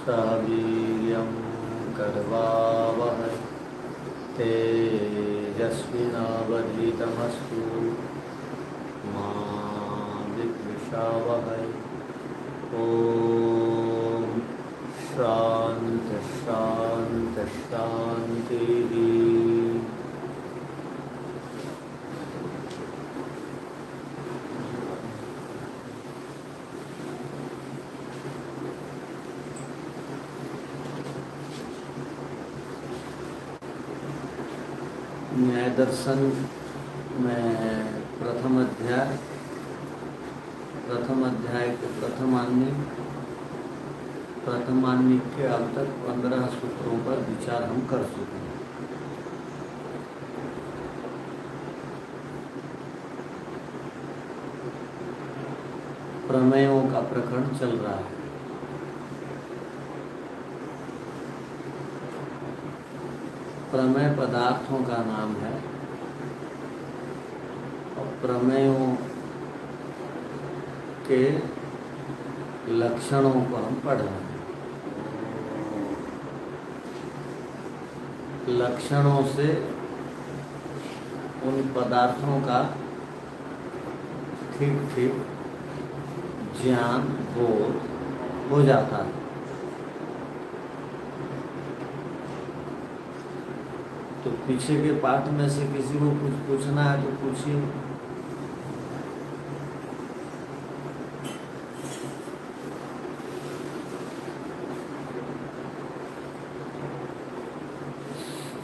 सह वीर्यं करवावहै तेजस्विनावधीतमस्तु मा विद्विषावहै। ओम शांति शांति शांति। न्याय दर्शन में प्रथम अध्याय के प्रथमान्निक के अब तक 15 सूत्रों पर विचार हम कर चुके हैं। प्रमेयों का प्रकरण चल रहा है। प्रमेय पदार्थों का नाम है और प्रमेयों के लक्षणों को हम पढ़ रहे हैं। लक्षणों से उन पदार्थों का ठीक ठीक ज्ञान बोध हो जाता है। तो पीछे के पाठ में से किसी को कुछ पूछना है तो पूछिए।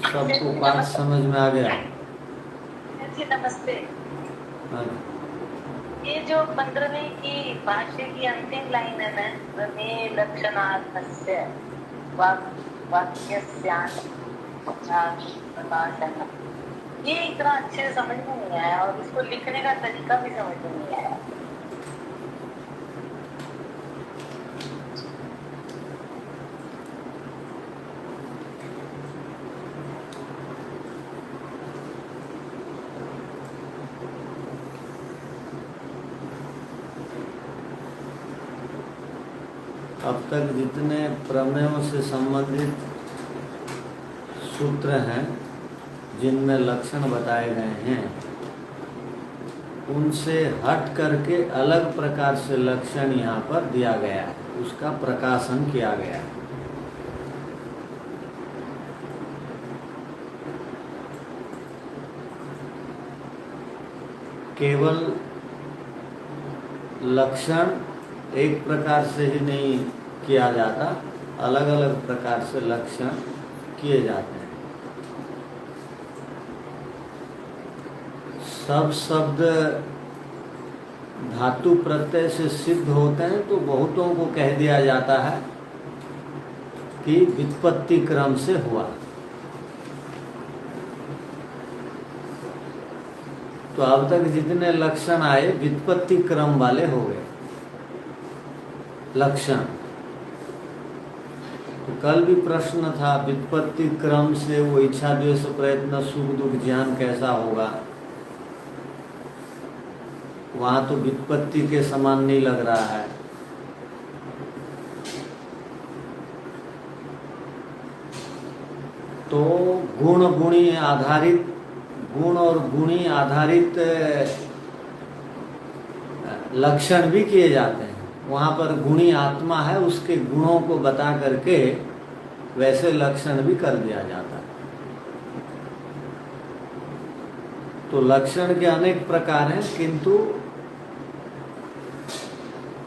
सबको पाठ समझ में आ गया? जी नमस्ते। हाँ। ये जो 15वीं की भाष्य की अंतिम लाइन है ना, प्रमेय लक्षणार्थस्य वाक्यस्यान् ये इतना अच्छे से समझ में नहीं आया और इसको लिखने का तरीका भी समझ में नहीं आया। अब तक जितने प्रमेयों से संबंधित सूत्र हैं जिनमें लक्षण बताए गए हैं, उनसे हट करके अलग प्रकार से लक्षण यहाँ पर दिया गया है, उसका प्रकाशन किया गया है। केवल लक्षण एक प्रकार से ही नहीं किया जाता, अलग अलग प्रकार से लक्षण किए जाते हैं। सब शब्द धातु प्रत्यय से सिद्ध होते हैं तो बहुतों को कह दिया जाता है कि व्युत्पत्ति क्रम से हुआ। तो अब तक जितने लक्षण आए व्युत्पत्ति क्रम वाले हो गए लक्षण। तो कल भी प्रश्न था, व्युत्पत्ति क्रम से वो इच्छा द्वेष प्रयत्न सुख दुख ज्ञान कैसा होगा? वहां तो व्युत्पत्ति के समान नहीं लग रहा है। तो गुण और गुणी आधारित लक्षण भी किए जाते हैं। वहाँ पर गुणी आत्मा है, उसके गुणों को बता करके वैसे लक्षण भी कर दिया जाता है। तो लक्षण के अनेक प्रकार हैं, किंतु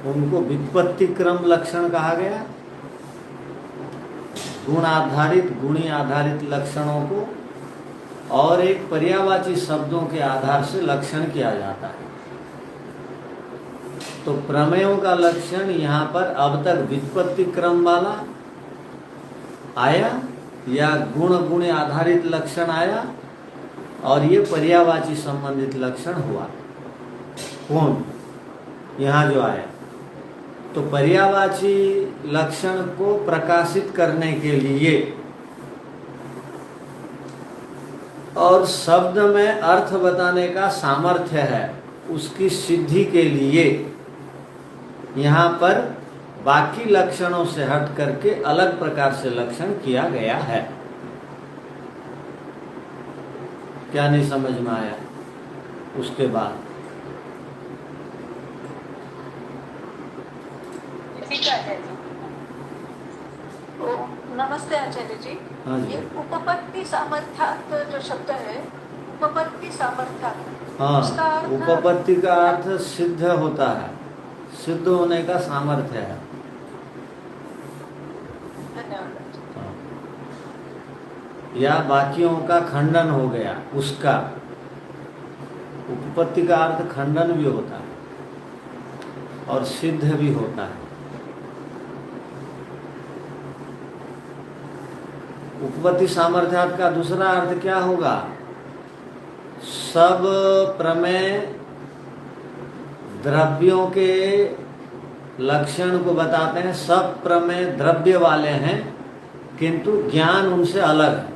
उनको व्युत्पत्ति क्रम लक्षण कहा गया। गुण आधारित गुणी आधारित लक्षणों को और एक पर्यायवाची शब्दों के आधार से लक्षण किया जाता है। तो प्रमेयों का लक्षण यहाँ पर अब तक व्युत्पत्ति क्रम वाला आया या गुण गुण आधारित लक्षण आया और ये पर्यायवाची संबंधित लक्षण हुआ। कौन यहाँ जो आया? तो पर्यायवाची लक्षण को प्रकाशित करने के लिए और शब्द में अर्थ बताने का सामर्थ्य है, उसकी सिद्धि के लिए यहाँ पर बाकी लक्षणों से हट करके अलग प्रकार से लक्षण किया गया है। क्या नहीं समझ में आया? उसके बाद ठीक है जी। तो नमस्ते आचार्य जी। हाँ जी। ये उपपत्ति सामर्थ्यात जो शब्द है, उपपत्ति सामर्थ्यात, हाँ, उसका अर्थ उपपत्ति का अर्थ सिद्ध होता है, सिद्ध होने का सामर्थ्य है। धन्यवाद। हाँ। या बाकियों का खंडन हो गया, उसका उपपत्ति का अर्थ खंडन भी होता है और सिद्ध भी होता है। उपपत्ति सामर्थ्यात का दूसरा अर्थ क्या होगा? सब प्रमेय द्रव्यों के लक्षण को बताते हैं। सब प्रमेय द्रव्य वाले हैं, किंतु ज्ञान उनसे अलग है।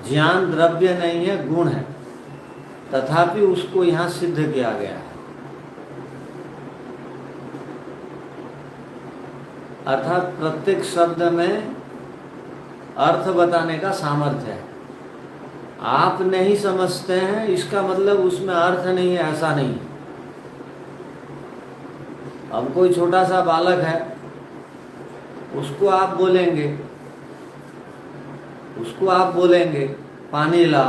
ज्ञान द्रव्य नहीं है, गुण है, तथापि उसको यहाँ सिद्ध किया गया है। अर्थात प्रत्येक शब्द में अर्थ बताने का सामर्थ्य है। आप नहीं समझते हैं, इसका मतलब उसमें अर्थ नहीं है, ऐसा नहीं। अब कोई छोटा सा बालक है, उसको आप बोलेंगे पानी ला,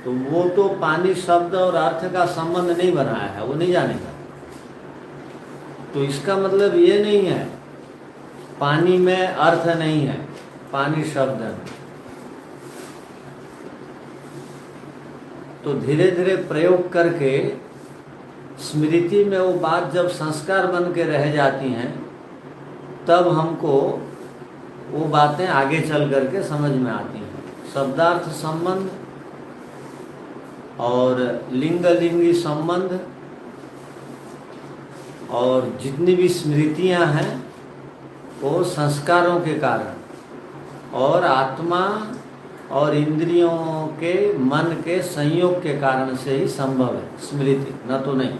तो वो तो पानी शब्द और अर्थ का संबंध नहीं बनाया है, वो नहीं जानेगा। तो इसका मतलब ये नहीं है पानी में अर्थ नहीं है, पानी शब्द है। तो धीरे धीरे प्रयोग करके स्मृति में वो बात जब संस्कार बन के रह जाती हैं, तब हमको वो बातें आगे चल करके समझ में आती हैं। शब्दार्थ संबंध और लिंग लिंगी संबंध और जितनी भी स्मृतियां हैं वो संस्कारों के कारण और आत्मा और इंद्रियों के मन के संयोग के कारण से ही संभव है स्मृति, न तो नहीं।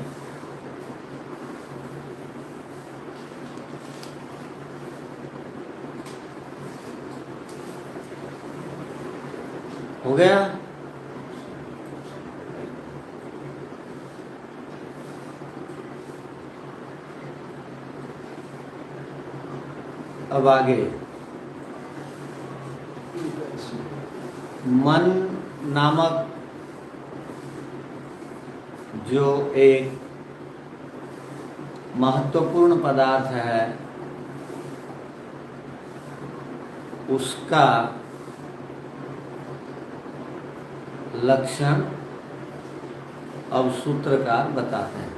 हो गया? अब आगे मन नामक जो एक महत्वपूर्ण पदार्थ है, उसका लक्षण अब सूत्रकार बताते हैं।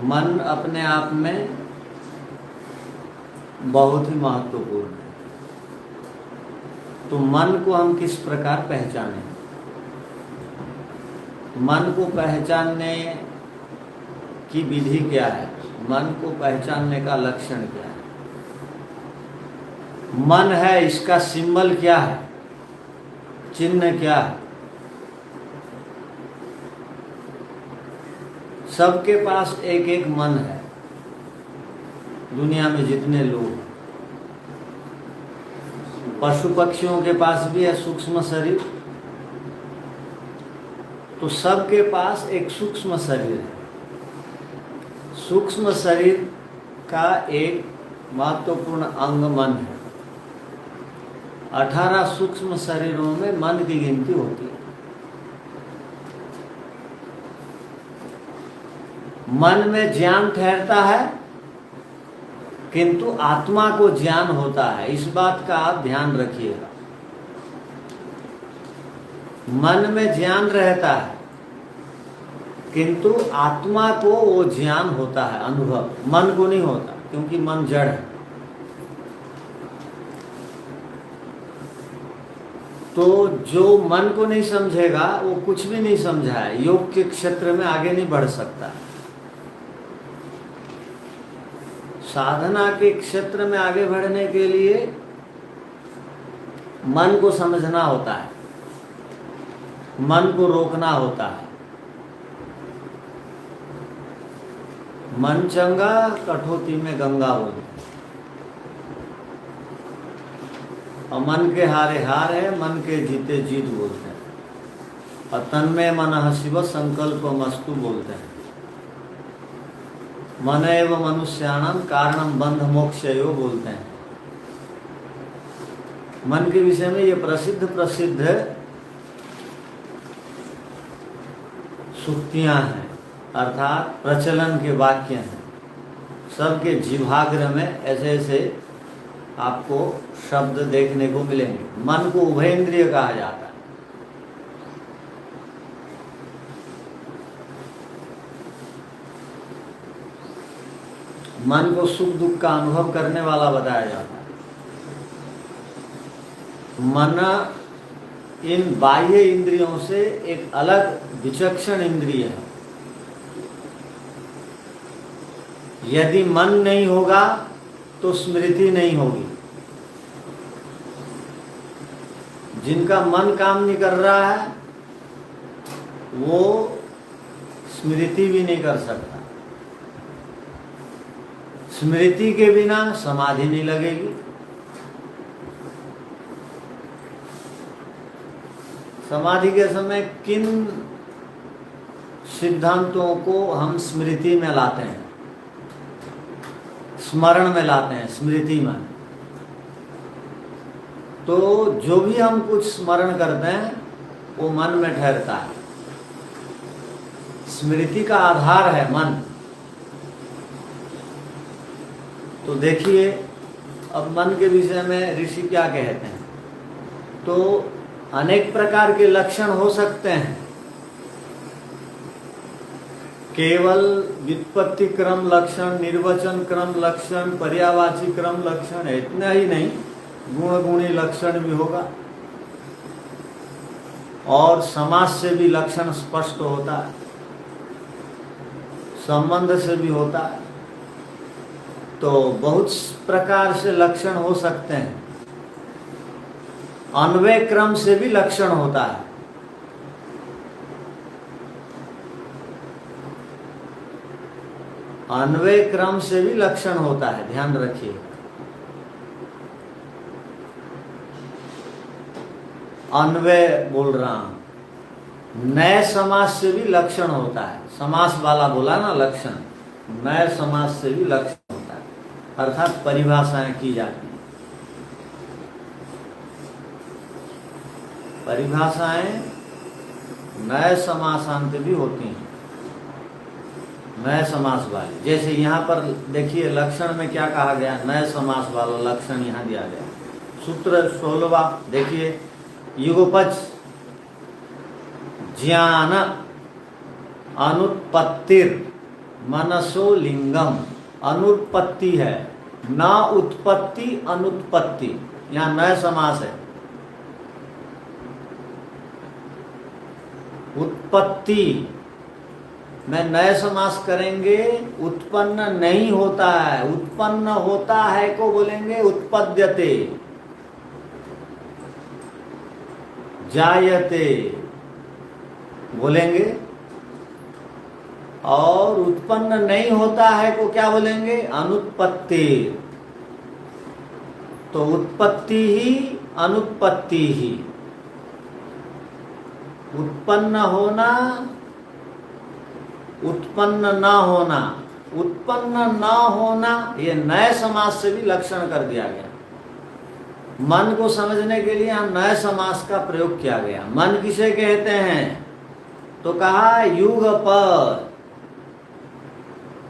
मन अपने आप में बहुत ही महत्वपूर्ण है। तो मन को हम किस प्रकार पहचानें? मन को पहचानने की विधि क्या है? मन को पहचानने का लक्षण क्या है? मन है, इसका सिंबल क्या है, चिन्ह क्या है? सबके पास एक एक मन है, दुनिया में जितने लोग। पशु पक्षियों के पास भी है सूक्ष्म शरीर, तो सबके पास एक सूक्ष्म शरीर है। सूक्ष्म शरीर का एक महत्वपूर्ण अंग मन है। 18 सूक्ष्म शरीरों में मन की गिनती होती है। मन में ज्ञान ठहरता है, किंतु आत्मा को ज्ञान होता है, इस बात का आप ध्यान रखिएगा। मन में ज्ञान रहता है, किंतु आत्मा को वो ज्ञान होता है, अनुभव। मन को नहीं होता, क्योंकि मन जड़ है। तो जो मन को नहीं समझेगा वो कुछ भी नहीं समझा है, योग के क्षेत्र में आगे नहीं बढ़ सकता। साधना के क्षेत्र में आगे बढ़ने के लिए मन को समझना होता है, मन को रोकना होता है। मन चंगा कठौती में गंगा बोलते हैं। और मन के हारे हार है, मन के जीते जीत बोलते हैं। और तन्मय मनः शिव संकल्प मस्तु बोलते हैं। मन एव मनुष्याणाम कारणम बंध मोक्षयो बोलते हैं। मन के विषय में ये प्रसिद्ध सूक्तियां हैं, अर्थात प्रचलन के वाक्य हैं। सबके जिह्वाग्र में ऐसे ऐसे आपको शब्द देखने को मिलेंगे। मन को उभयेंद्रिय कहा जाता है। मन को सुख दुख का अनुभव करने वाला बताया जाता है। मन इन बाह्य इंद्रियों से एक अलग विचक्षण इंद्रिय है। यदि मन नहीं होगा तो स्मृति नहीं होगी। जिनका मन काम नहीं कर रहा है वो स्मृति भी नहीं कर सकता। स्मृति के बिना समाधि नहीं लगेगी। समाधि के समय किन सिद्धांतों को हम स्मृति में लाते हैं, स्मरण में लाते हैं, स्मृति में? तो जो भी हम कुछ स्मरण करते हैं वो मन में ठहरता है। स्मृति का आधार है मन। तो देखिए अब मन के विषय में ऋषि क्या कहते हैं। तो अनेक प्रकार के लक्षण हो सकते हैं। केवल व्युत्पत्ति क्रम लक्षण, निर्वचन क्रम लक्षण, पर्यायवाची क्रम लक्षण, इतना ही नहीं, गुण गुणी लक्षण भी होगा। और समास से भी लक्षण स्पष्ट होता है, संबंध से भी होता है। तो बहुत प्रकार से लक्षण हो सकते हैं। अन्वय क्रम से भी लक्षण होता है। अन्वय क्रम से भी लक्षण होता है, ध्यान रखिए। अन्वय बोल रहा हूं। नए समास से भी लक्षण होता है। समास वाला बोला ना लक्षण, नए समास से भी लक्षण होता है, अर्थात परिभाषाएं की जाती हैं। परिभाषाएं नए समासांत भी होती हैं, नए समास वाली। जैसे यहाँ पर देखिए लक्षण में क्या कहा गया, नए समास वाला लक्षण यहाँ दिया गया। सूत्र 16वां देखिए, युगपच ज्ञान अनुत्पत्तिर मनसो लिंगम। अनुत्पत्ति है, न उत्पत्ति, अनुत्पत्ति। यहाँ नए समास है। उत्पत्ति में नए समास करेंगे, उत्पन्न नहीं होता है। उत्पन्न होता है को बोलेंगे उत्पद्यते, जायते बोलेंगे। और उत्पन्न नहीं होता है को क्या बोलेंगे, अनुत्पत्ति। तो उत्पत्ति ही अनुत्पत्ति ही। उत्पन्न होना, उत्पन्न न होना। उत्पन्न न होना ये नए समास से भी लक्षण कर दिया गया। मन को समझने के लिए हम नए समास का प्रयोग किया गया। मन किसे कहते हैं तो कहा युगपद।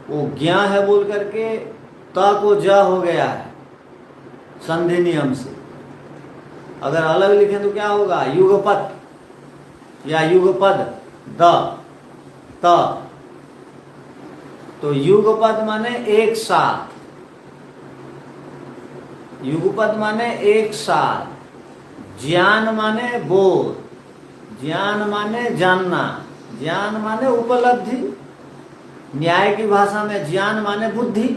वो ज्ञा है बोल करके त को ज हो गया है संधि नियम से। अगर अलग लिखें तो क्या होगा, युगपत या युगपद द त। तो युगपद माने एक साथ, युगपद माने एक साथ। ज्ञान माने बोध, ज्ञान माने जानना, ज्ञान माने उपलब्धि। न्याय की भाषा में ज्ञान माने बुद्धि।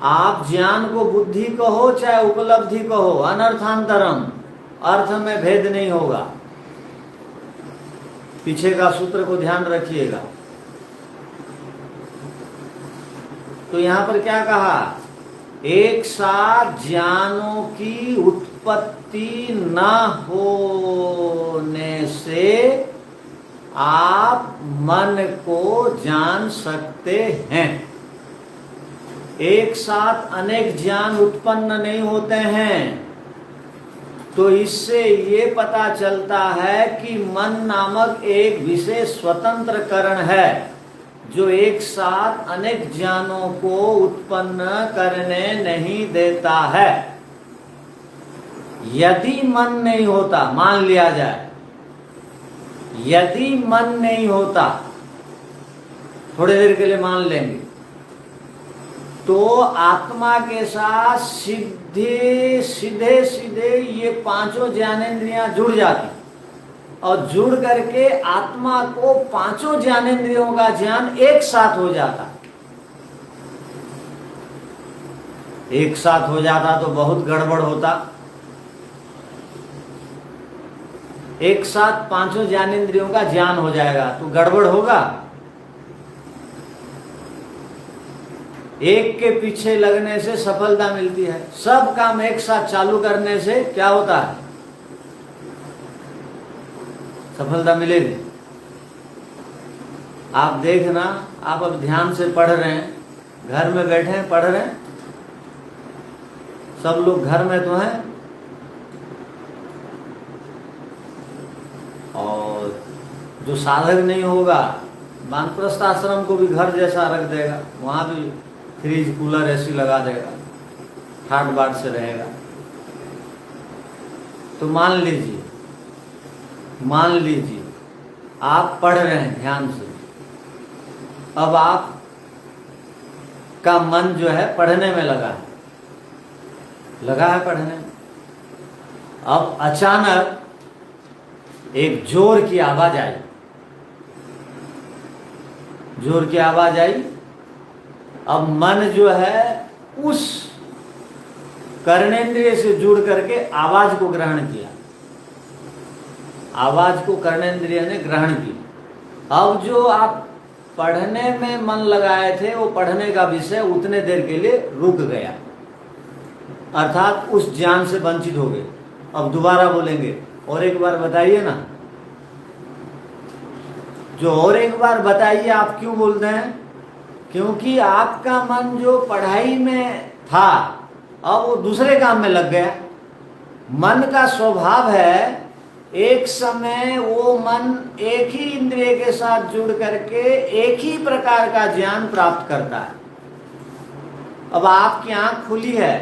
आप ज्ञान को बुद्धि कहो चाहे उपलब्धि कहो, अनर्थांतरम, अर्थ में भेद नहीं होगा। पीछे का सूत्र को ध्यान रखिएगा। तो यहां पर क्या कहा, एक साथ ज्ञानों की उत्पत्ति न होने से आप मन को जान सकते हैं। एक साथ अनेक ज्ञान उत्पन्न नहीं होते हैं। तो इससे ये पता चलता है कि मन नामक एक विशेष स्वतंत्र करण है जो एक साथ अनेक ज्ञानों को उत्पन्न करने नहीं देता है। यदि मन नहीं होता, मान लिया जाए यदि मन नहीं होता, थोड़ी देर के लिए मान लेंगे, तो आत्मा के साथ सीधे सीधे ये पांचों ज्ञानेंद्रियां जुड़ जाती और जुड़ करके आत्मा को पांचों ज्ञानेंद्रियों का ज्ञान एक साथ हो जाता। एक साथ हो जाता तो बहुत गड़बड़ होता। एक साथ पांचों ज्ञानेंद्रियों का ज्ञान हो जाएगा तो गड़बड़ होगा। एक के पीछे लगने से सफलता मिलती है, सब काम एक साथ चालू करने से क्या होता है, सफलता मिलेगी। आप देखना, आप अब ध्यान से पढ़ रहे हैं, घर में बैठे हैं पढ़ रहे हैं, सब लोग घर में तो हैं, और जो साधक नहीं होगा वानप्रस्थ आश्रम को भी घर जैसा रख देगा, वहां भी फ्रिज कूलर एसी लगा देगा, ठाट बाट से रहेगा। तो मान लीजिए आप पढ़ रहे हैं ध्यान से, अब आप का मन जो है पढ़ने में लगा है पढ़ने में। अब अचानक एक जोर की आवाज आई। अब मन जो है उस कर्णेंद्रिय से जुड़ करके आवाज को ग्रहण किया, आवाज को कर्णेंद्रिय ने ग्रहण की। अब जो आप पढ़ने में मन लगाए थे वो पढ़ने का विषय उतने देर के लिए रुक गया, अर्थात उस ज्ञान से वंचित हो गए। अब दोबारा बोलेंगे, और एक बार बताइए ना। जो और एक बार बताइए आप क्यों बोलते हैं, क्योंकि आपका मन जो पढ़ाई में था अब वो दूसरे काम में लग गया। मन का स्वभाव है एक समय वो मन एक ही इंद्रिय के साथ जुड़ करके एक ही प्रकार का ज्ञान प्राप्त करता है। अब आपकी आंख खुली है,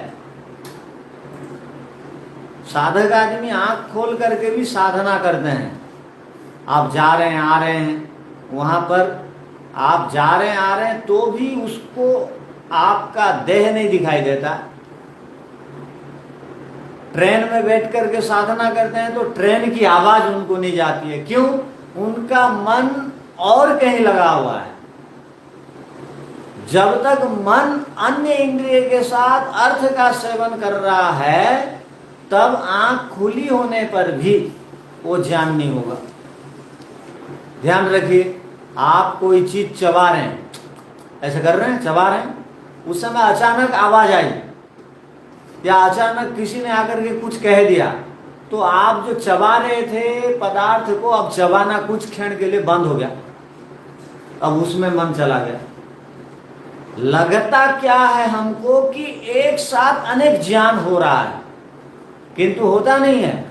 साधक आदमी आंख खोल करके भी साधना करते हैं। आप जा रहे हैं आ रहे हैं, वहां पर आप जा रहे हैं आ रहे हैं तो भी उसको आपका देह नहीं दिखाई देता। ट्रेन में बैठ करके साधना करते हैं तो ट्रेन की आवाज उनको नहीं जाती है। क्यों? उनका मन और कहीं लगा हुआ है। जब तक मन अन्य इंद्रिय के साथ अर्थ का सेवन कर रहा है तब आंख खुली होने पर भी वो ज्ञान नहीं होगा। ध्यान रखिए, आप कोई चीज चबा रहे हैं, ऐसे कर रहे हैं, चबा रहे हैं, उस समय अचानक आवाज आई या अचानक किसी ने आकर के कुछ कह दिया तो आप जो चबा रहे थे पदार्थ को अब चबाना कुछ क्षण के लिए बंद हो गया, अब उसमें मन चला गया। लगता क्या है हमको कि एक साथ अनेक ज्ञान हो रहा है, किंतु होता नहीं है।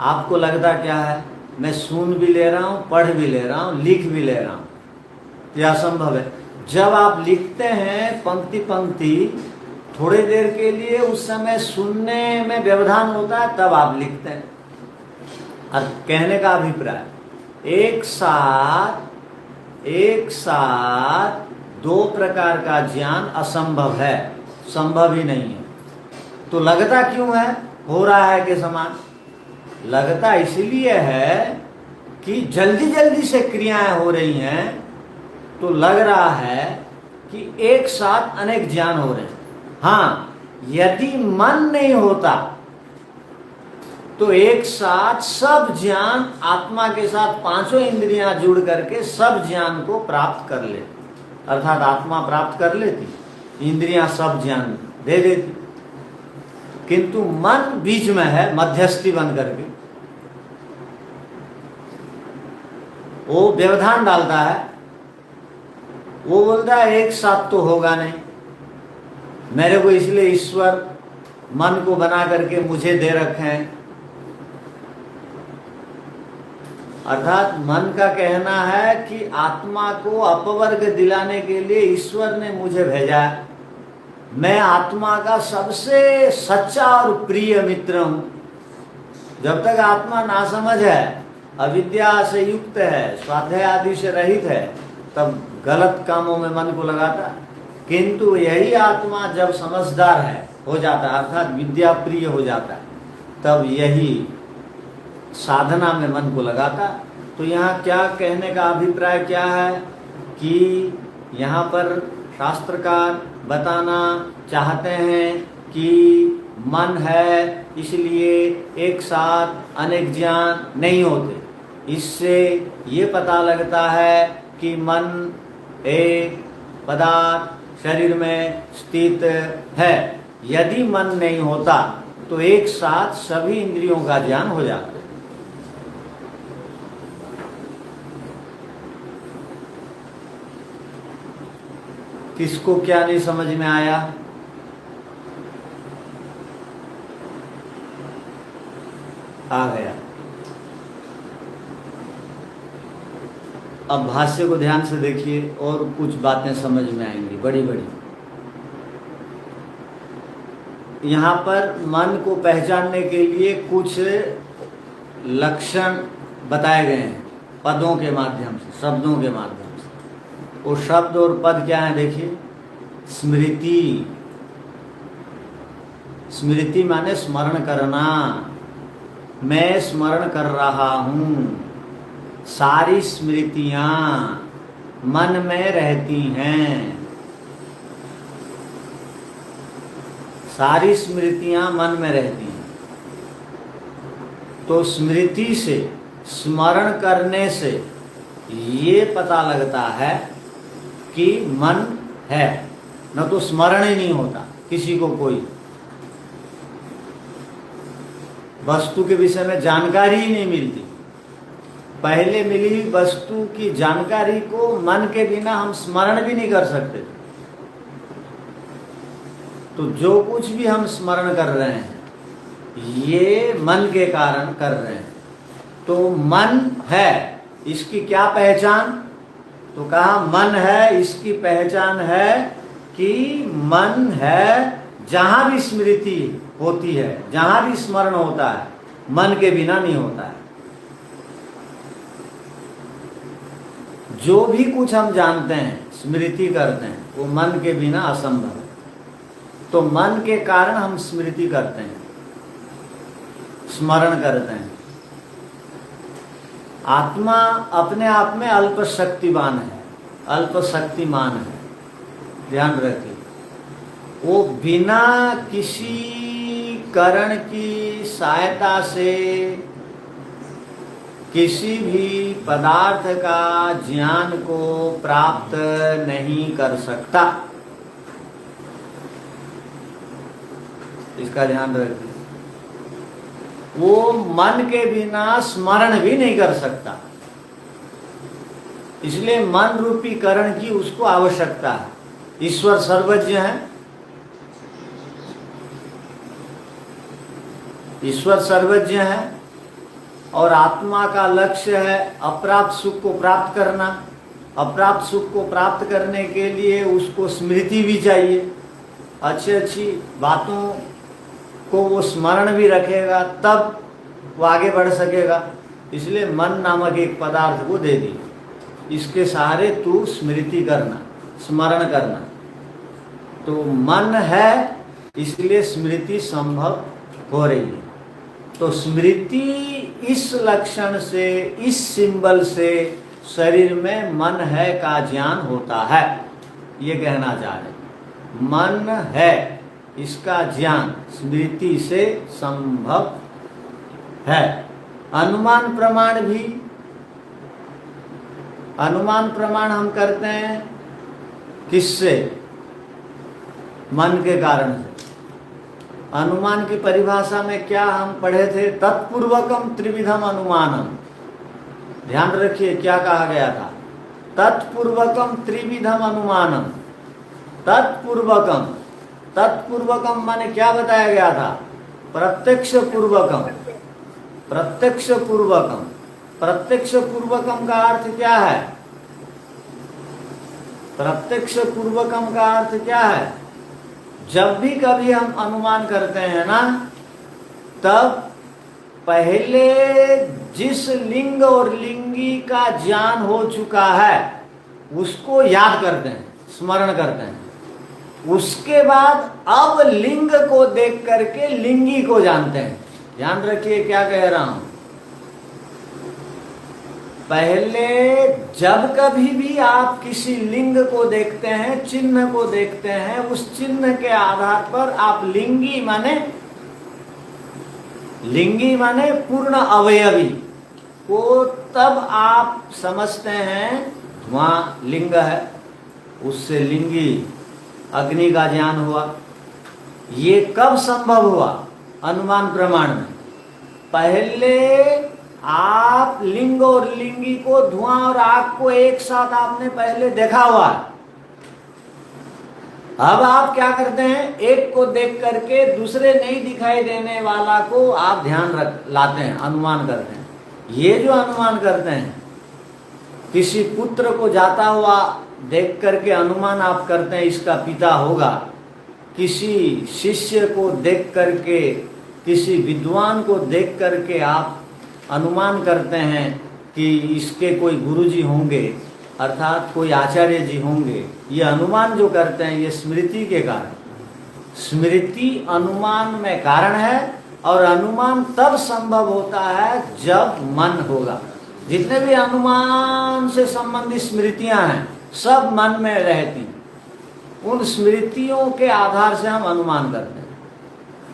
आपको लगता क्या है, मैं सुन भी ले रहा हूं, पढ़ भी ले रहा हूं, लिख भी ले रहा हूं। यह असंभव है। जब आप लिखते हैं पंक्ति पंक्ति थोड़ी देर के लिए, उस समय सुनने में व्यवधान होता है, तब आप लिखते हैं। और कहने का अभिप्राय एक साथ दो प्रकार का ज्ञान असंभव है, संभव ही नहीं है। तो लगता क्यों है हो रहा है के समान? लगता इसलिए है कि जल्दी जल्दी से क्रियाएं हो रही हैं, तो लग रहा है कि एक साथ अनेक ज्ञान हो रहे हैं। हाँ, यदि मन नहीं होता तो एक साथ सब ज्ञान आत्मा के साथ पांचों इंद्रियां जुड़ करके सब ज्ञान को प्राप्त कर ले, अर्थात आत्मा प्राप्त कर लेती। इंद्रियां सब ज्ञान दे देती, किंतु मन बीच में है, मध्यस्थी बन करके वो व्यवधान डालता है। वो बोलता है एक साथ तो होगा नहीं, मेरे को इसलिए ईश्वर मन को बना करके मुझे दे रखे हैं। अर्थात मन का कहना है कि आत्मा को अपवर्ग दिलाने के लिए ईश्वर ने मुझे भेजा है, मैं आत्मा का सबसे सच्चा और प्रिय मित्र हूं। जब तक आत्मा नासमझ है, अविद्या से युक्त है, स्वाध्याय आदि से रहित है, तब गलत कामों में मन को लगाता है। किंतु यही आत्मा जब समझदार है, हो जाता है, अर्थात विद्या प्रिय हो जाता है, तब यही साधना में मन को लगाता। तो यहाँ क्या कहने का अभिप्राय क्या है कि यहाँ पर शास्त्रकार बताना चाहते हैं कि मन है इसलिए एक साथ अनेक ज्ञान नहीं होते। इससे ये पता लगता है कि मन एक पदार्थ शरीर में स्थित है। यदि मन नहीं होता तो एक साथ सभी इंद्रियों का ज्ञान हो जाता। किसको क्या नहीं समझ में आया? आ गया। अब भाष्य को ध्यान से देखिए और कुछ बातें समझ में आएंगी बड़ी बड़ी। यहाँ पर मन को पहचानने के लिए कुछ लक्षण बताए गए हैं पदों के माध्यम से, शब्दों के माध्यम से। वो शब्द और पद क्या है देखिए। स्मृति, स्मृति माने स्मरण करना, मैं स्मरण कर रहा हूँ। सारी स्मृतियाँ मन में रहती हैं, सारी स्मृतियाँ मन में रहती हैं। तो स्मृति से, स्मरण करने से ये पता लगता है कि मन है, न तो स्मरण ही नहीं होता किसी को। कोई वस्तु के विषय में जानकारी ही नहीं मिलती। पहले मिली वस्तु की जानकारी को मन के बिना हम स्मरण भी नहीं कर सकते। तो जो कुछ भी हम स्मरण कर रहे हैं ये मन के कारण कर रहे हैं। तो मन है, इसकी क्या पहचान? तो कहा मन है, इसकी पहचान है कि मन है जहां भी स्मृति होती है, जहां भी स्मरण होता है, मन के बिना नहीं होता है। जो भी कुछ हम जानते हैं, स्मृति करते हैं, वो मन के बिना असंभव है। तो मन के कारण हम स्मृति करते हैं, स्मरण करते हैं। आत्मा अपने आप में अल्प शक्तिवान है, अल्प शक्तिमान है, ध्यान रखिए। वो बिना किसी कारण की सहायता से किसी भी पदार्थ का ज्ञान को प्राप्त नहीं कर सकता। इसका ध्यान रखिए। वो मन के बिना स्मरण भी नहीं कर सकता, इसलिए मन रूपी करण की उसको आवश्यकता है। ईश्वर सर्वज्ञ है, ईश्वर सर्वज्ञ है और आत्मा का लक्ष्य है अप्राप्त सुख को प्राप्त करना। अप्राप्त सुख को प्राप्त करने के लिए उसको स्मृति भी चाहिए, अच्छी अच्छी बातों को वो स्मरण भी रखेगा, तब वो आगे बढ़ सकेगा। इसलिए मन नामक एक पदार्थ को दे दी, इसके सहारे तू स्मृति करना, स्मरण करना। तो मन है इसलिए स्मृति संभव हो रही है। तो स्मृति इस लक्षण से, इस सिंबल से शरीर में मन है का ज्ञान होता है, ये कहना चाह रहे। मन है इसका ज्ञान स्मृति से संभव है। अनुमान प्रमाण भी, अनुमान प्रमाण हम करते हैं किससे? मन के कारण से। अनुमान की परिभाषा में क्या हम पढ़े थे? तत्पूर्वकम त्रिविधम अनुमानम। ध्यान रखिए क्या कहा गया था, तत्पूर्वकम त्रिविधम अनुमानम। तत्पूर्वकम, तत्पूर्वकम माने क्या बताया गया था? प्रत्यक्ष पूर्वकम। प्रत्यक्ष पूर्वकम, प्रत्यक्ष पूर्वकम का अर्थ क्या है? प्रत्यक्ष पूर्वकम का अर्थ क्या है? जब भी कभी हम अनुमान करते हैं ना, तब पहले जिस लिंग और लिंगी का ज्ञान हो चुका है उसको याद करते हैं, स्मरण करते हैं। उसके बाद अब लिंग को देख करके लिंगी को जानते हैं। ध्यान रखिए क्या कह रहा हूं। पहले जब कभी भी आप किसी लिंग को देखते हैं, चिन्ह को देखते हैं, उस चिन्ह के आधार पर आप लिंगी माने पूर्ण अवयवी को तब आप समझते हैं वहां लिंग है, उससे लिंगी अग्नि का ज्ञान हुआ। ये कब संभव हुआ? अनुमान प्रमाण में। पहले आप लिंग और लिंगी को, धुआं और आग को एक साथ आपने पहले देखा हुआ है। अब आप क्या करते हैं, एक को देख करके दूसरे नहीं दिखाई देने वाला को आप ध्यान लाते हैं, अनुमान करते हैं। ये जो अनुमान करते हैं, किसी पुत्र को जाता हुआ देख करके अनुमान आप करते हैं इसका पिता होगा। किसी शिष्य को देख करके, किसी विद्वान को देख करके आप अनुमान करते हैं कि इसके कोई गुरुजी होंगे, अर्थात कोई आचार्य जी होंगे। ये अनुमान जो करते हैं ये स्मृति के कारण। स्मृति अनुमान में कारण है, और अनुमान तब संभव होता है जब मन होगा। जितने भी अनुमान से संबंधित स्मृतियां हैं सब मन में रहती। उन स्मृतियों के आधार से हम अनुमान करते हैं।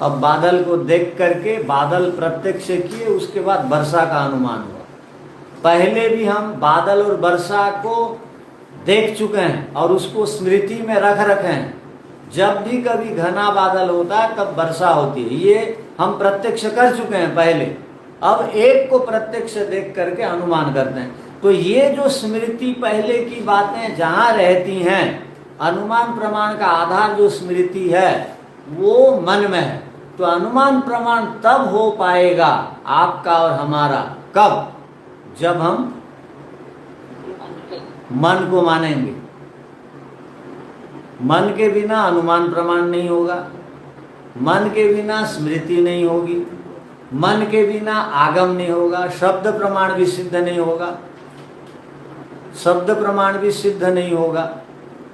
अब बादल को देख करके बादल प्रत्यक्ष किए, उसके बाद वर्षा का अनुमान हुआ। पहले भी हम बादल और वर्षा को देख चुके हैं और उसको स्मृति में रख रखे हैं। जब भी कभी घना बादल होता है तब वर्षा होती है, ये हम प्रत्यक्ष कर चुके हैं पहले। अब एक को प्रत्यक्ष देख करके अनुमान करते हैं। तो ये जो स्मृति पहले की बातें जहाँ रहती हैं, अनुमान प्रमाण का आधार जो स्मृति है वो मन में है। तो अनुमान प्रमाण तब हो पाएगा आपका और हमारा, कब? जब हम मन को मानेंगे। मन के बिना अनुमान प्रमाण नहीं होगा, मन के बिना स्मृति नहीं होगी, मन के बिना आगम नहीं होगा, शब्द प्रमाण भी सिद्ध नहीं होगा। शब्द प्रमाण भी सिद्ध नहीं होगा।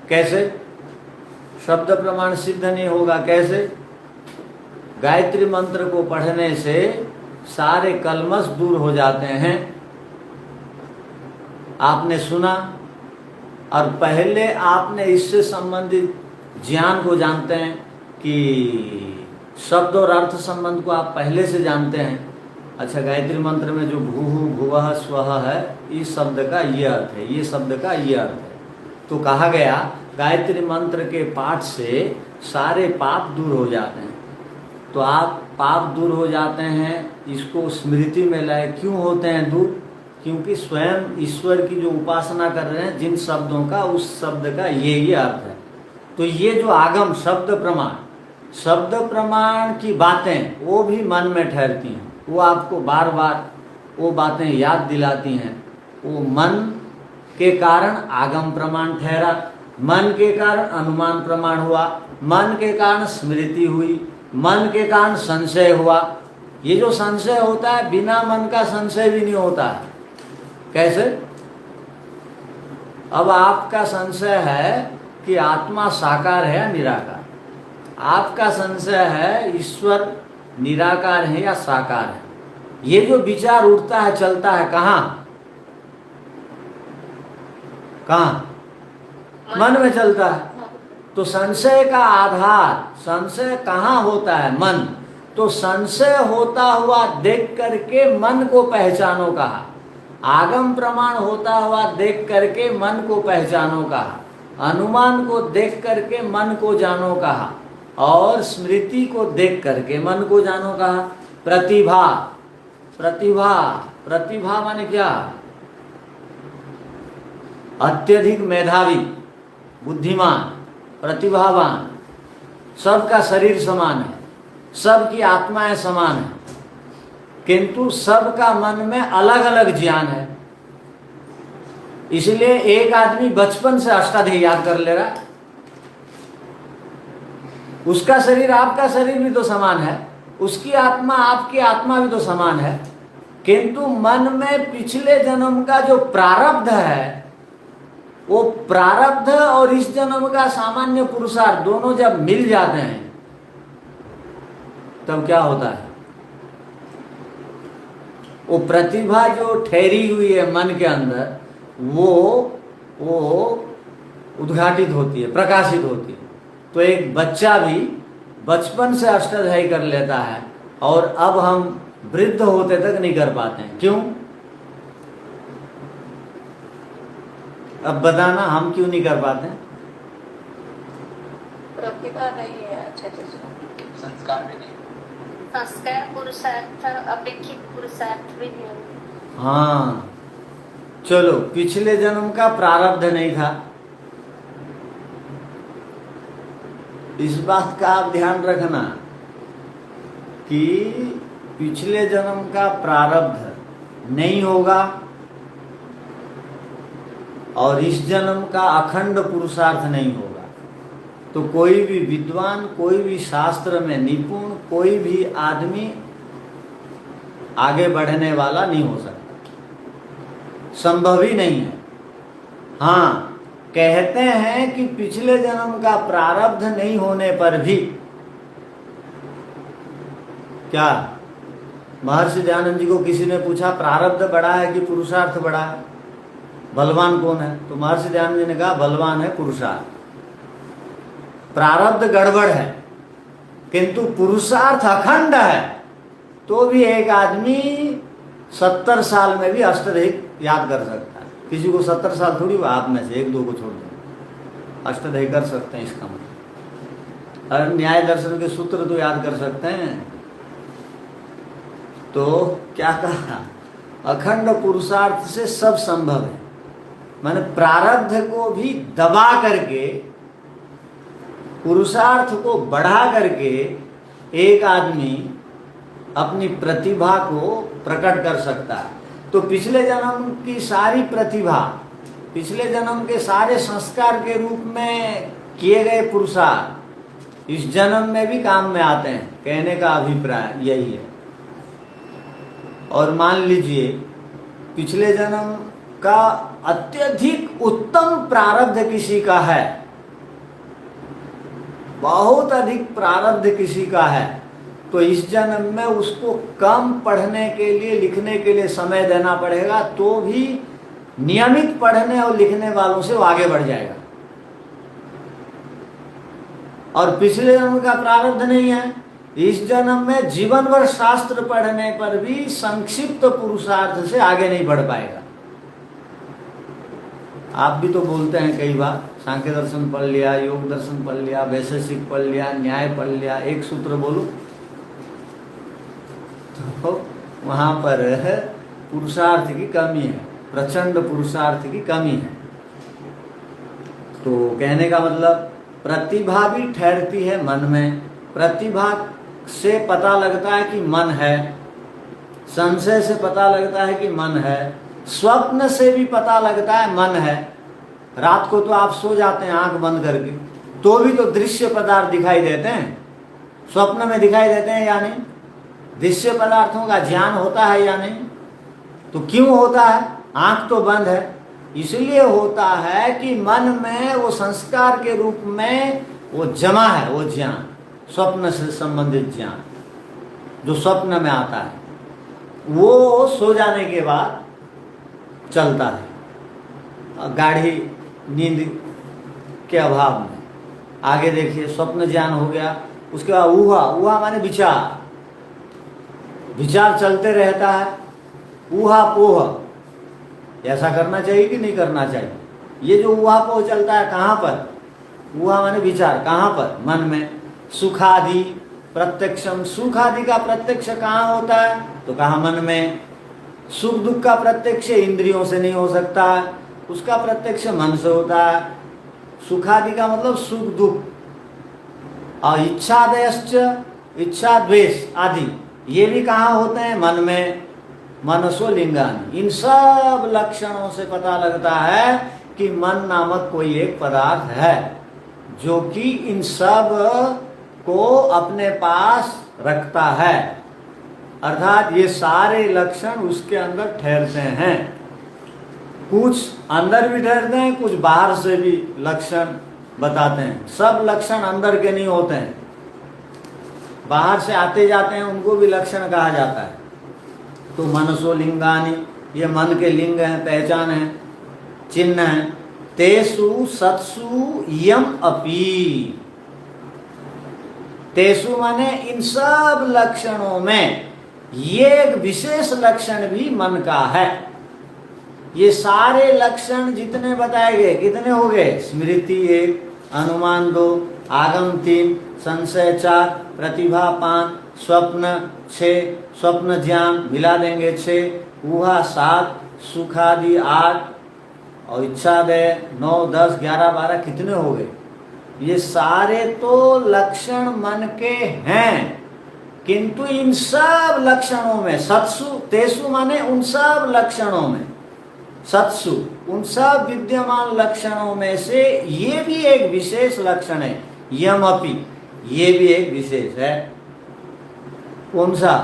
कैसे शब्द प्रमाण सिद्ध नहीं होगा? कैसे? गायत्री मंत्र को पढ़ने से सारे कलमश दूर हो जाते हैं, आपने सुना, और पहले आपने इससे संबंधित ज्ञान को जानते हैं कि शब्द और अर्थ संबंध को आप पहले से जानते हैं। अच्छा, गायत्री मंत्र में जो भूः भुवः स्वः है, इस शब्द का ये अर्थ है, ये शब्द का ये अर्थ है। तो कहा गया गायत्री मंत्र के पाठ से सारे पाप दूर हो जाते हैं। तो आप पाप दूर हो जाते हैं, इसको स्मृति में लाए। क्यों होते हैं दूर? क्योंकि स्वयं ईश्वर की जो उपासना कर रहे हैं जिन शब्दों का, उस शब्द का ये अर्थ है। तो ये जो आगम शब्द प्रमाण की बातें वो भी मन में ठहरती हैं, वो आपको बार बार वो बातें याद दिलाती हैं। वो मन के कारण आगम प्रमाण ठहरा, मन के कारण अनुमान प्रमाण हुआ, मन के कारण स्मृति हुई, मन के कारण संशय हुआ। ये जो संशय होता है, बिना मन का संशय भी नहीं होता है। कैसे? अब आपका संशय है कि आत्मा साकार है या निराकार, आपका संशय है ईश्वर निराकार है या साकार है। ये जो विचार उठता है, चलता है, कहाँ? मन में चलता है। तो संशय का आधार, संशय कहाँ होता है? मन। तो संशय होता हुआ देख करके मन को पहचानो कहा, आगम प्रमाण होता हुआ देख करके मन को पहचानो कहा। अनुमान को देख करके मन को जानो कहा, और स्मृति को देख करके मन को जानो कहा। प्रतिभा, प्रतिभा, प्रतिभा माने क्या? अत्यधिक मेधावी, बुद्धिमान, प्रतिभावान। सबका शरीर समान है, सबकी आत्माएं समान है, किंतु सबका मन में अलग अलग ज्ञान है। इसलिए एक आदमी बचपन से अष्टाध्यायी याद कर ले रहा है, उसका शरीर आपका शरीर भी तो समान है, उसकी आत्मा आपकी आत्मा भी तो समान है, किंतु मन में पिछले जन्म का जो प्रारब्ध है, वो प्रारब्ध और इस जन्म का सामान्य पुरुषार्थ दोनों जब मिल जाते हैं तब क्या होता है? वो प्रतिभा जो ठहरी हुई है मन के अंदर, वो उद्घाटित होती है, प्रकाशित होती है। तो एक बच्चा भी बचपन से अष्टाध्यायी कर लेता है, और अब हम वृद्ध होते तक नहीं कर पाते हैं। क्यों? अब बताना, हम क्यों नहीं कर पाते? प्रतिभा नहीं है, अच्छे से संस्कार भी नहीं, संस्कार पुरुषार्थ अपेक्षित पुरुषार्थ भी नहीं। हाँ, चलो, पिछले जन्म का प्रारब्ध नहीं था, इस बात का आप ध्यान रखना कि पिछले जन्म का प्रारब्ध नहीं होगा और इस जन्म का अखंड पुरुषार्थ नहीं होगा, तो कोई भी विद्वान, कोई भी शास्त्र में निपुण, कोई भी आदमी आगे बढ़ने वाला नहीं हो सकता, संभव ही नहीं है। हाँ, कहते हैं कि पिछले जन्म का प्रारब्ध नहीं होने पर भी, क्या महर्षि दयानंद जी को किसी ने पूछा प्रारब्ध बड़ा है कि पुरुषार्थ बड़ा है, बलवान कौन है? तो महर्षि दयानंद जी ने कहा बलवान है पुरुषार्थ। प्रारब्ध गड़बड़ है किंतु पुरुषार्थ अखंड है, तो भी एक आदमी 70 साल में भी अष्टाध्यायी याद कर सकता है। किसी को 70 साल थोड़ी, आप में से एक दो को छोड़ दें अष्टाध्यायी कर सकते हैं, इसका मतलब। अरे न्याय दर्शन के सूत्र तो याद कर सकते हैं। तो क्या कहा? अखंड पुरुषार्थ से सब संभव है। माने प्रारब्ध को भी दबा करके, पुरुषार्थ को बढ़ा करके एक आदमी अपनी प्रतिभा को प्रकट कर सकता है। तो पिछले जन्म की सारी प्रतिभा, पिछले जन्म के सारे संस्कार के रूप में किए गए पुरुषार्थ इस जन्म में भी काम में आते हैं, कहने का अभिप्राय यही है। और मान लीजिए पिछले जन्म का अत्यधिक उत्तम प्रारब्ध किसी का है, बहुत अधिक प्रारब्ध किसी का है, तो इस जन्म में उसको कम पढ़ने के लिए, लिखने के लिए समय देना पड़ेगा, तो भी नियमित पढ़ने और लिखने वालों से वो आगे बढ़ जाएगा। और पिछले जन्म का प्रारब्ध नहीं है, इस जन्म में जीवन भर शास्त्र पढ़ने पर भी संक्षिप्त पुरुषार्थ से आगे नहीं बढ़ पाएगा। आप भी तो बोलते हैं कई बार, सांख्य दर्शन पढ़ लिया, योग दर्शन पढ़ लिया, वैशेषिक पढ़ लिया, न्याय पढ़ लिया, एक सूत्र बोलो, तो वहां पर पुरुषार्थ की कमी है, प्रचंड पुरुषार्थ की कमी है। तो कहने का मतलब प्रतिभा भी ठहरती है मन में, प्रतिभा से पता लगता है कि मन है, संशय से पता लगता है कि मन है, स्वप्न से भी पता लगता है मन है। रात को तो आप सो जाते हैं आंख बंद करके, तो भी तो दृश्य पदार्थ दिखाई देते हैं, स्वप्न में दिखाई देते हैं या नहीं? दृश्य पदार्थों का ज्ञान होता है या नहीं? तो क्यों होता है? आंख तो बंद है, इसलिए होता है कि मन में वो संस्कार के रूप में वो जमा है, वो ज्ञान, स्वप्न से संबंधित ज्ञान जो स्वप्न में आता है, वो सो जाने के बाद चलता है गाढ़ी नींद के अभाव में। आगे देखिए, स्वप्न ज्ञान हो गया, उसके बाद ऊहा, ऊहा माने विचार, विचार चलते रहता है, ऊहा पोह, ऐसा करना चाहिए कि नहीं करना चाहिए, ये जो ऊहापोह चलता है कहाँ पर? ऊहा माने विचार, कहाँ पर? मन में। सुखादि प्रत्यक्षम, सुख आदि का प्रत्यक्ष कहाँ होता है? तो कहा मन में। सुख दुख का प्रत्यक्ष इंद्रियों से नहीं हो सकता, उसका प्रत्यक्ष मन से होता है। सुखादि का मतलब सुख दुख। और इच्छादयश्च, इच्छा द्वेष आदि ये भी कहाँ होते हैं? मन में। मनसो लिंगानि, इन सब लक्षणों से पता लगता है कि मन नामक कोई एक पदार्थ है जो कि इन सब को अपने पास रखता है, अर्थात ये सारे लक्षण उसके अंदर ठहरते हैं। कुछ अंदर भी ठहरते हैं, कुछ बाहर से भी लक्षण बताते हैं। सब लक्षण अंदर के नहीं होते हैं, बाहर से आते जाते हैं, उनको भी लक्षण कहा जाता है। तो मनसो लिंगानि, ये मन के लिंग हैं, पहचान है, चिन्ह है। तेसु सत्सु यम अपि, तेसु माने इन सब लक्षणों में ये एक विशेष लक्षण भी मन का है। ये सारे लक्षण जितने बताए गए कितने हो गए? स्मृति 1, अनुमान 2, आगम 3, संशय 4, प्रतिभा 5, स्वप्न 6, स्वप्न ज्ञान मिला देंगे 6, ऊहा 7, सुखादि 8 और इच्छादय 9, 10, 11, 12 कितने हो गए? ये सारे तो लक्षण मन के हैं, किंतु इन सब लक्षणों में सत्सु, तेसु माने उन सब लक्षणों में, सत्सु उन सब विद्यमान लक्षणों में से ये भी एक विशेष लक्षण है, यमपि, ये भी एक विशेष है। कौन सा?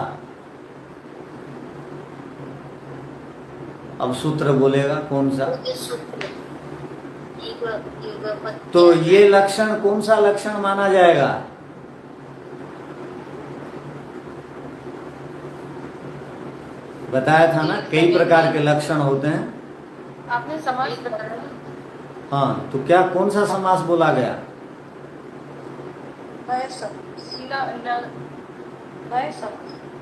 अब सूत्र बोलेगा कौन सा? तो ये लक्षण कौन सा लक्षण माना जाएगा? बताया था ना कई प्रकार के लक्षण होते हैं। आपने समास बताया। हाँ, तो क्या कौन सा समास बोला गया?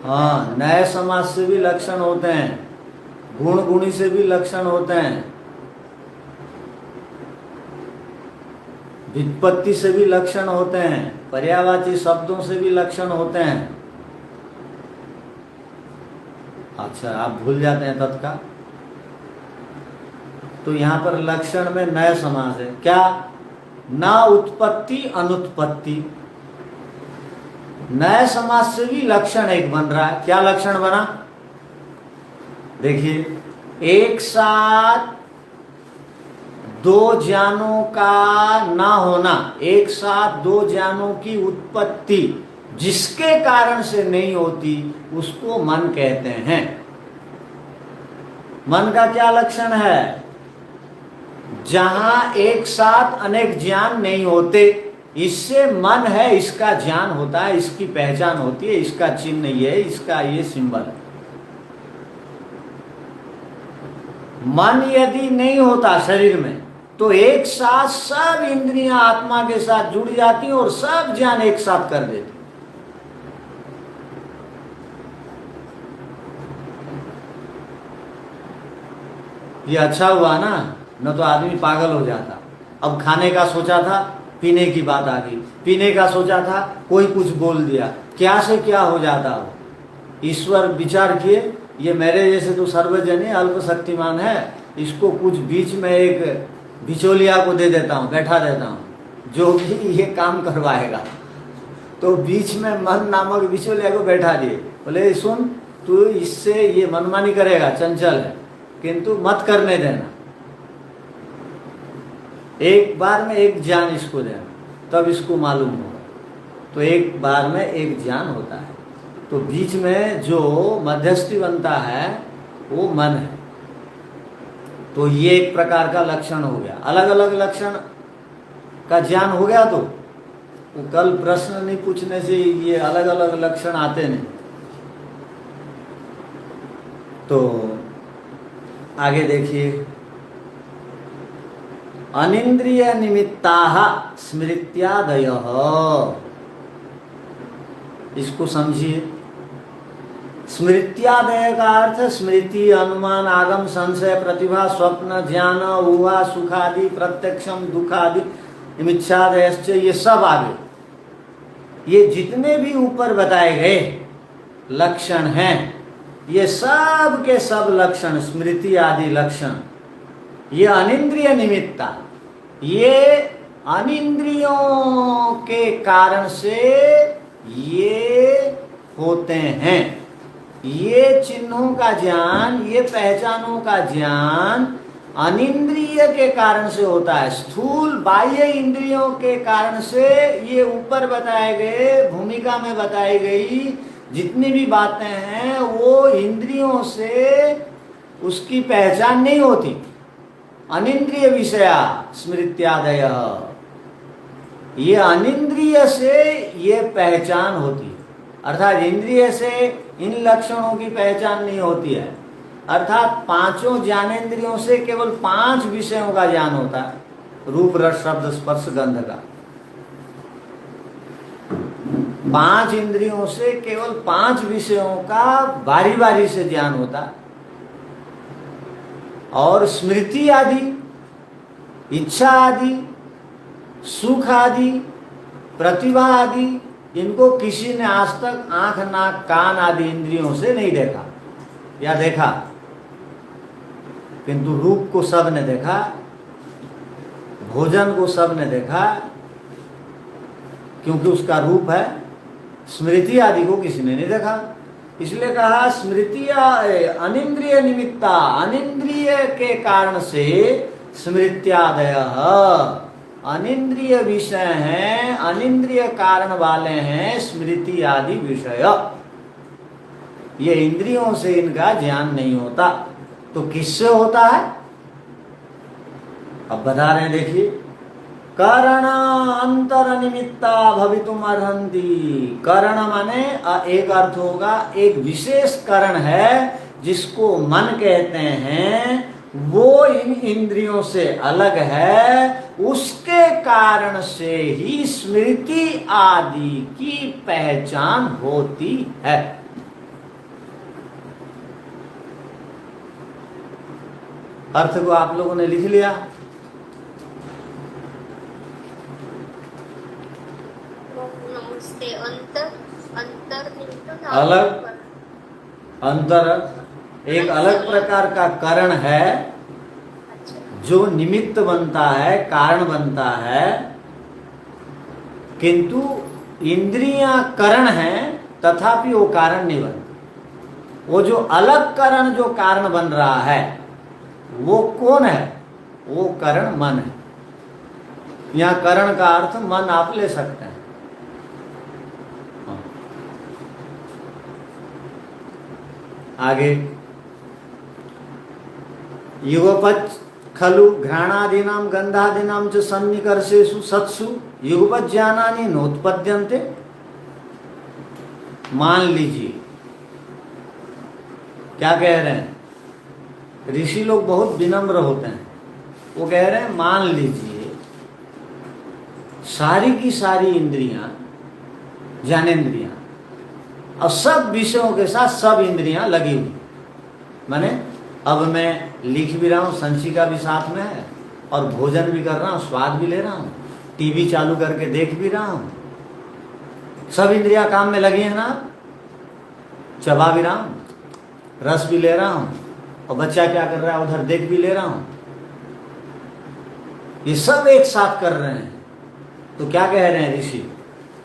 हाँ, नए समास से भी लक्षण होते हैं, गुण गुणी से भी लक्षण होते हैं, व्युत्पत्ति से भी लक्षण होते हैं, पर्यायवाची शब्दों से भी लक्षण होते हैं। अच्छा, आप भूल जाते हैं तत्का। तो यहाँ पर लक्षण में नए समास है क्या? न उत्पत्ति अनुत्पत्ति, नए समास से भी लक्षण एक बन रहा है। क्या लक्षण बना? देखिए, एक साथ दो ज्ञानों का ना होना, एक साथ दो ज्ञानों की उत्पत्ति जिसके कारण से नहीं होती उसको मन कहते हैं। मन का क्या लक्षण है? जहां एक साथ अनेक ज्ञान नहीं होते, इससे मन है, इसका ज्ञान होता है, इसकी पहचान होती है, इसका चिन्ह ये है, इसका ये सिंबल है। मन यदि नहीं होता शरीर में तो एक साथ सब इंद्रियां आत्मा के साथ जुड़ जाती और सब ज्ञान एक साथ कर देती। ये अच्छा हुआ ना, न तो आदमी पागल हो जाता। अब खाने का सोचा था, पीने की बात आ गई, पीने का सोचा था, कोई कुछ बोल दिया, क्या से क्या हो जाता हो। ईश्वर विचार किए, ये मेरे जैसे तो सर्वजनी अल्प शक्तिमान है, इसको कुछ बीच में एक बिचौलिया को दे देता हूँ, बैठा देता हूँ, जो भी ये काम करवाएगा। तो बीच में मन नामक बिचौलिया को बैठा दिए, बोले सुन, तू इससे ये मनमानी करेगा, चंचल है, किंतु मत करने देना, एक बार में एक ज्ञान इसको देना, तब इसको मालूम होगा। तो एक बार में एक ज्ञान होता है, तो बीच में जो मध्यस्थी बनता है वो मन है। तो ये एक प्रकार का लक्षण हो गया। अलग अलग लक्षण का ज्ञान हो गया तो कल प्रश्न नहीं पूछने से ये अलग अलग लक्षण आते नहीं। तो आगे देखिए, अनिंद्रिय निमित्ताः स्मृत्यादयः, इसको समझिए। स्मृत्यादय का अर्थ स्मृति, अनुमान, आगम, संशय, प्रतिभा, स्वप्न, ज्ञान, ऊहा, सुखादि, प्रत्यक्षम, दुखादि, इच्छादयश्च, ये सब आगे ये जितने भी ऊपर बताए गए लक्षण हैं, ये सब के सब लक्षण, स्मृति आदि लक्षण, ये अनिंद्रिय निमित्ता, ये अनिंद्रियों के कारण से ये होते हैं। ये चिन्हों का ज्ञान, ये पहचानों का ज्ञान अनिंद्रिय के कारण से होता है। स्थूल बाह्य इंद्रियों के कारण से ये ऊपर बताए गए, भूमिका में बताई गई जितनी भी बातें हैं वो इंद्रियों से उसकी पहचान नहीं होती। अनिंद्रिय विषया स्मृत्यादय, ये अनिंद्रिय से ये पहचान होती है, अर्थात इंद्रिय से इन लक्षणों की पहचान नहीं होती है। अर्थात पांचों ज्ञानेंद्रियों से केवल 5 विषयों का ज्ञान होता है, रूप, रस, शब्द, स्पर्श, गंध का। 5 इंद्रियों से केवल 5 विषयों का बारी बारी से ज्ञान होता है। और स्मृति आदि, इच्छा आदि, सुख आदि, प्रतिभा आदि, इनको किसी ने आज तक आंख, नाक, कान आदि इंद्रियों से नहीं देखा या देखा, किंतु रूप को सब ने देखा, भोजन को सब ने देखा, क्योंकि उसका रूप है। स्मृति आदि को किसी ने नहीं देखा, इसलिए कहा स्मृति अनिंद्रिय निमित्ता, अनिंद्रिय के कारण से स्मृत्यादय, अनिंद्रिय विषय हैं, अनिंद्रिय कारण वाले हैं स्मृति आदि विषय। ये इंद्रियों से इनका ज्ञान नहीं होता, तो किससे होता है? अब बता रहे हैं, देखिए, करण अंतर निमित्ता भवितुम अर्हन्ति। करण माने एक अर्थ होगा, एक विशेष करण है जिसको मन कहते हैं, वो इन इंद्रियों से अलग है, उसके कारण से ही स्मृति आदि की पहचान होती है। अर्थ को आप लोगों ने लिख लिया? नमस्ते। अंतर अलग, अंतर एक अलग प्रकार का कारण है जो निमित्त बनता है, कारण बनता है, किंतु इंद्रियां कारण हैं तथापि वो कारण नहीं बनती। वो जो अलग कारण, जो कारण बन रहा है, वो कौन है? वो कारण मन है। यहाँ कारण का अर्थ मन आप ले सकते हैं। आगे, युगपच खलु घ्राणादीनां गंधादीनां च सन्निकर्षेषु सत्सु युगपच ज्ञानानि नोत्पद्यन्ते। मान लीजिए, क्या कह रहे हैं ऋषि लोग? बहुत विनम्र होते हैं। वो कह रहे हैं, मान लीजिए सारी की सारी इंद्रियां, ज्ञानेंद्रियां, और सब विषयों के साथ सब इंद्रियां लगी हुई, माने अब मैं लिख भी रहा हूँ, संचिका भी साथ में है, और भोजन भी कर रहा हूँ, स्वाद भी ले रहा हूँ, टीवी चालू करके देख भी रहा हूँ, सब इंद्रियां काम में लगी है ना। चबा भी रहा हूँ, रस भी ले रहा हूँ, और बच्चा क्या कर रहा है उधर देख भी ले रहा हूँ। ये सब एक साथ कर रहे हैं। तो क्या कह रहे हैं ऋषि?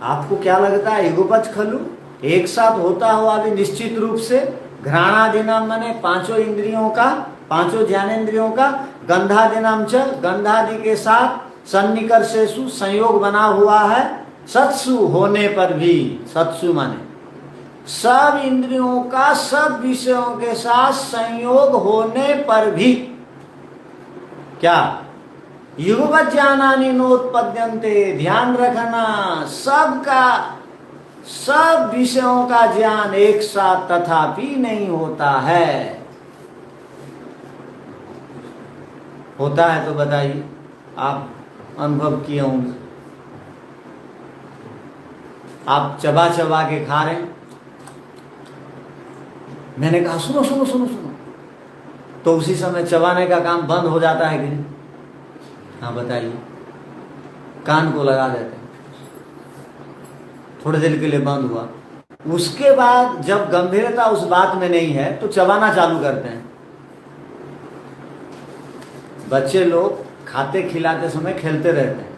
आपको क्या लगता है, युगपच खलु, एक साथ होता हुआ भी निश्चित रूप से घ्राणादीनाम माने पांचों इंद्रियों का, पांचों ज्ञानेंद्रियों का, गंधादीनाम च, गंधादि के साथ, सन्निकर्षेषु संयोग बना हुआ है, सत्सु होने पर भी, सत्सु माने सब इंद्रियों का सब विषयों के साथ संयोग होने पर भी क्या? युगपत ज्ञानानि नोत्पद्यन्ते। ध्यान रखना, सबका सब विषयों का ज्ञान एक साथ तथापि नहीं होता है। होता है तो बताइए, आप अनुभव किए होंगे। आप चबा चबा के खा रहे हैं, मैंने कहा सुनो सुनो सुनो सुनो, तो उसी समय चबाने का काम बंद हो जाता है कि नहीं? हाँ बताइए, कान को लगा देते हैं, थोड़ी देर के लिए बंद हुआ, उसके बाद जब गंभीरता उस बात में नहीं है तो चबाना चालू करते हैं। बच्चे लोग खाते खिलाते समय खेलते रहते हैं।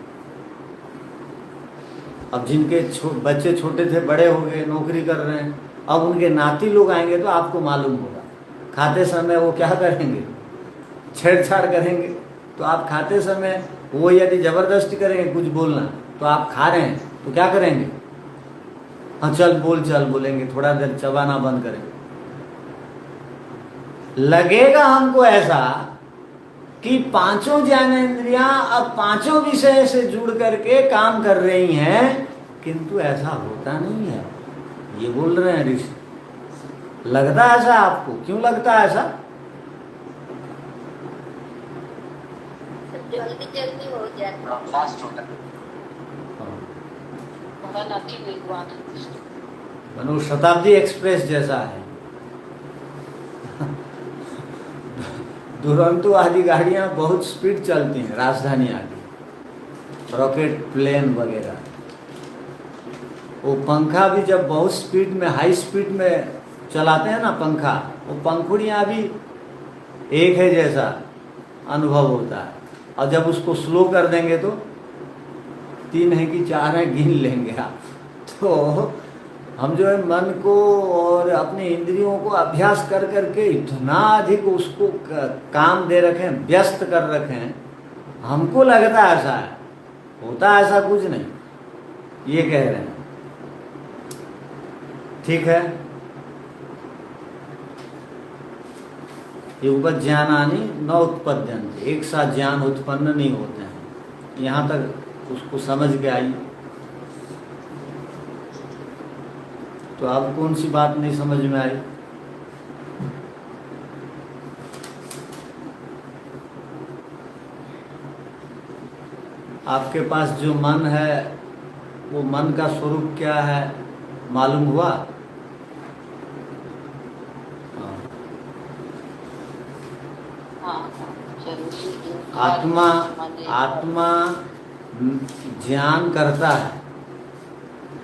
अब जिनके बच्चे छोटे थे, बड़े हो गए, नौकरी कर रहे हैं, अब उनके नाती लोग आएंगे तो आपको मालूम होगा खाते समय वो क्या करेंगे, छेड़छाड़ करेंगे। तो आप खाते समय वो यदि जबरदस्ती करेंगे कुछ बोलना, तो आप खा रहे हैं तो क्या करेंगे, हाँ चल बोलेंगे, थोड़ा देर चबाना बंद करेंगे। लगेगा हमको ऐसा कि पांचों ज्ञानेंद्रियां अब पांचों विषय से जुड़ करके काम कर रही हैं, किंतु ऐसा होता नहीं है। ये बोल रहे हैं ऋषि। लगता है ऐसा आपको? क्यों लगता है ऐसा? जल्दी जल्दी हो जाता, फास्ट होता है। मनो शताब्दी एक्सप्रेस जैसा है। दुरंतो आदि गाड़ियां बहुत स्पीड चलती हैं, राजधानी आदि, रॉकेट प्लेन वगैरह। वो पंखा भी जब बहुत स्पीड में, हाई स्पीड में चलाते हैं ना पंखा, वो पंखुड़ियां भी एक है जैसा अनुभव होता है, और जब उसको स्लो कर देंगे तो 3 है कि 4 है गिन लेंगे आप। तो हम जो है मन को और अपने इंद्रियों को अभ्यास कर करके इतना अधिक उसको काम दे रखे हैं, व्यस्त कर रखे हैं, हमको लगता है ऐसा है, होता ऐसा कुछ नहीं, ये कह रहे हैं। ठीक है, ये उपज्ञानानि न उत्पद्यन्ते, एक साथ ज्ञान उत्पन्न नहीं होते हैं। यहाँ तक उसको समझ के आई। तो अब कौन सी बात नहीं समझ में आई? आपके पास जो मन है, वो मन का स्वरूप क्या है मालूम हुआ? आत्मा ज्ञान करता है,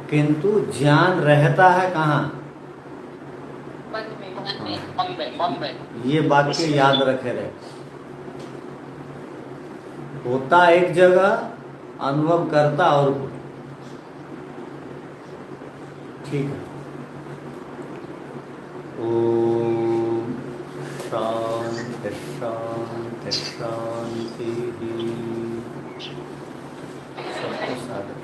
किंतु ज्ञान रहता है कहाँ? मन में। ये वाक्य याद रखे रहे। होता एक जगह, अनुभव करता और कोई। ठीक है। ओम शांति शांति शांति। सबको साधक